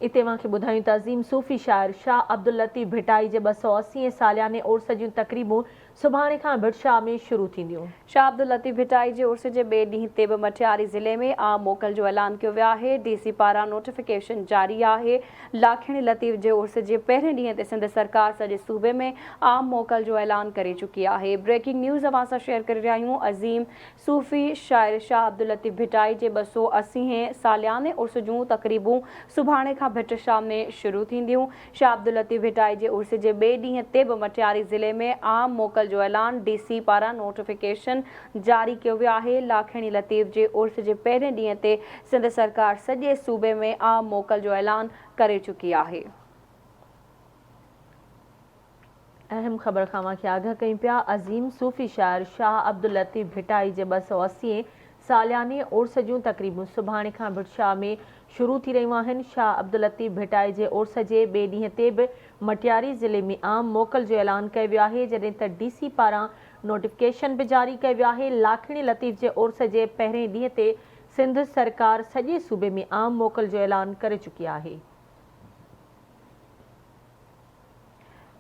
इते वांखे ॿुधायूं त अज़ीम सूफ़ी शाइर शाह अब्दुल लतीफ़ भिटाई जे 280 सालियाने उर्स जूं तक़रीबूं सुभाणे खां भिटशाह में शुरू थींदियूं। शाह अब्दुल लतीफ़ भिटाई जे उर्स जे ॿिए ॾींहुं ते बि मटियारी ज़िले में आम मोकल जो ऐलान कयो वियो आहे। DC पारां नोटिफिकेशन जारी आहे। लाखिणी लतीफ़ जे उर्स जे पहिरें ॾींहं ते सिंध सरकार सॼे सूबे में आम मोकल जो ऐलान करे चुकी आहे। ब्रेकिंग न्यूज़ अवां सां शेयर करे रहिया आहियूं। अज़ीम सूफ़ी शाइर शाह अब्दुल लतीफ़ भिटाई जे 280 सालियाने उर्स जूं तक़रीबूं सुभाणे खां भिटशाह में शुरू थींदियूं। शाह अब्दुल लतीफ़ भिटाई जे उर्स जे ॿिए ॾींहं ते बि मटियारी ज़िले में आम मोकल जो ऐलान DC पारां नोटिफिकेशन जारी कयो वियो आहे। लाखिणी लतीफ़ जे उर्स जे पहिरें ॾींहं ते सिंध सरकार सॼे सूबे में आम मोकल जो ऐलान करे चुकी आहे। अहम ख़बर खां वांखे आगाह कयूं पिया। अज़ीम सूफ़ी शाइर शाह अब्दुल लतीफ़ भिटाई जे 280 सालियाने उर्स जूं तक़रीबूं सुभाणे खां भिटशाह में शुरू थी रहियूं आहिनि। शाह अब्दुल लतीफ़ भिटाई जे उर्स जे ॿिए ॾींहं ते बि मटियारी ज़िले में आम मोकल जो ऐलान कयो वियो आहे, जॾहिं त DC पारां नोटिफिकेशन बि जारी कयो वियो आहे। लाखिणी लतीफ़ जे उर्स जे पहिरें ॾींहं ते सिंध सरकार सॼे सूबे में आम मोकल जो ऐलान करे चुकी आहे।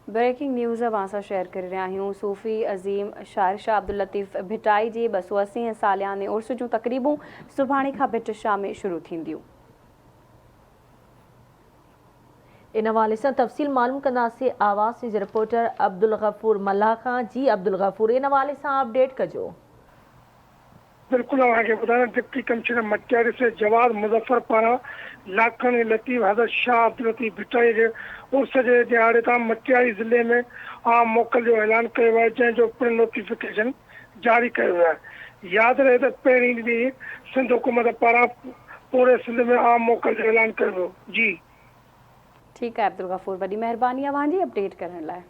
ब्रेकिंग न्यूज़ अवां सां शेयर करे रहिया आहियूं। सूफ़ी अज़ीम शाइर शाह अब्दुल लतीफ़ भिटाई जी 280 सालियाने उर्स जूं तक़रीबूं सुभाणे खां भिटशाह में शुरू थींदियूं। इन हवाले सां तफ़सील मालूम कंदासीं आवाज़ न्यूज़ रिपोर्टर अब्दुल गफूर मल्लाह खां। जी अब्दुल गफूर, इन हवाले सां अपडेट कजो। बिल्कुल डिप्टी कमिश्नर मटियारी से जवाद मुज़फ़र पारा लाखिणी लतीफ़ हज़रत शाह अब्दुल लतीफ़ भिटाई जे उर्स जे दिहाड़े तां मटियारी ज़िले में आम मोकल जो ऐलान कयो आहे, जंहिंजो पिणु नोटिफिकेशन जारी कयो वियो आहे। यादि रहे त पहिरीं ॾींहुं सिंध हुकूमत पारां पूरे सिंध में आम मोकल जो ऐलान कयो वियो। जी ठीकु आहे अब्दुल गफूर, वॾी महिरबानी अव्हां जी अपडेट करण लाइ।